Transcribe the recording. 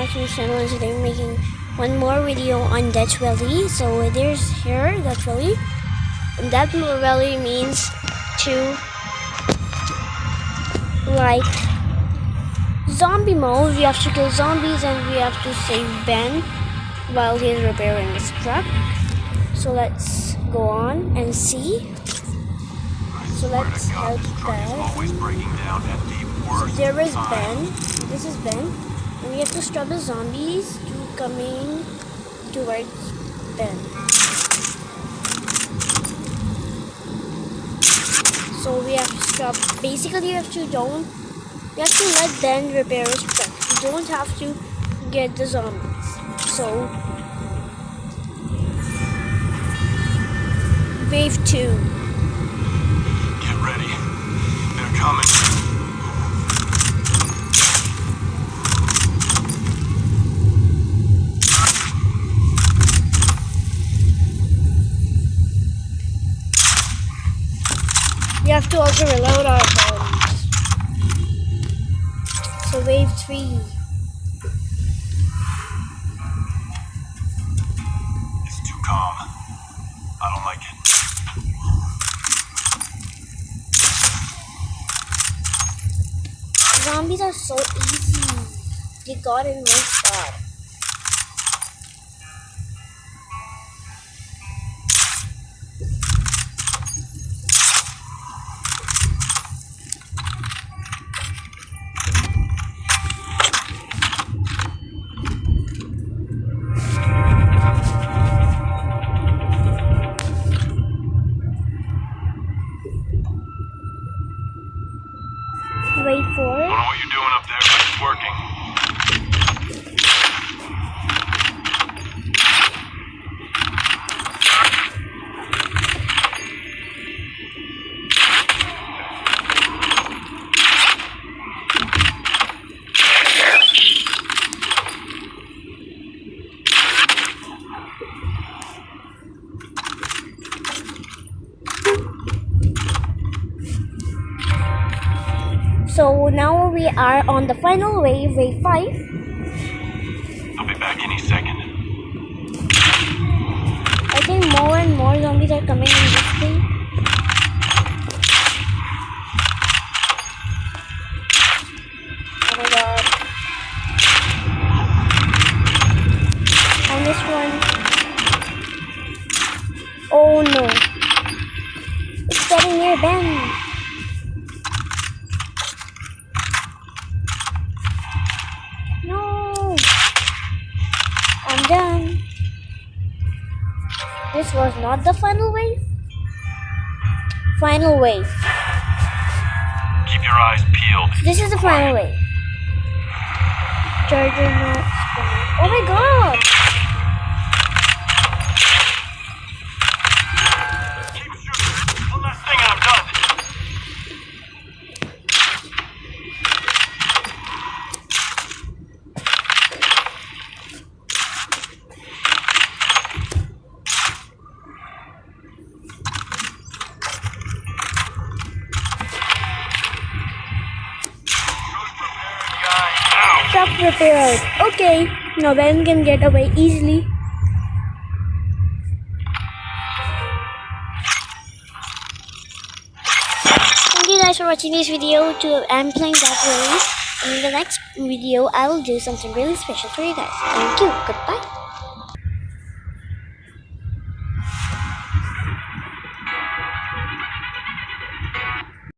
watching this channel, and today we're making one more video on Dutch Rally. So there's here Dutch Rally, and that Rally means to like zombie mode. We have to kill zombies and we have to save Ben while he's repairing his truck. So let's go on and see. So let's help Ben. So there is Ben. This is Ben. And we have to stop the zombies coming towards Ben. So we have to stop. Basically, we have to let Ben repair his truck. We don't have to get the zombies. So wave 2. Get ready. They're coming. We have to also reload our guns. So wave 3. It's too calm. I don't like it. Zombies are so easy. They got in one shot. Wait for I don't know what you're doing up there, but it's working. So now we are on the final wave, wave 5. I'll be back any second. I think more and more zombies are coming in this thing. Oh my god. I missed one. Oh no. It's getting near Ben. No. I'm done. This was not the final wave. Final wave. Keep your eyes peeled. This is the final wave. Charger not spinning. Oh my god! Keep shooting. One last thing and I'm done. Truck repaired. Okay, now Ben can get away easily. Thank you guys for watching this video. I'm playing that way. And in the next video, I will do something really special for you guys. Thank you. Goodbye.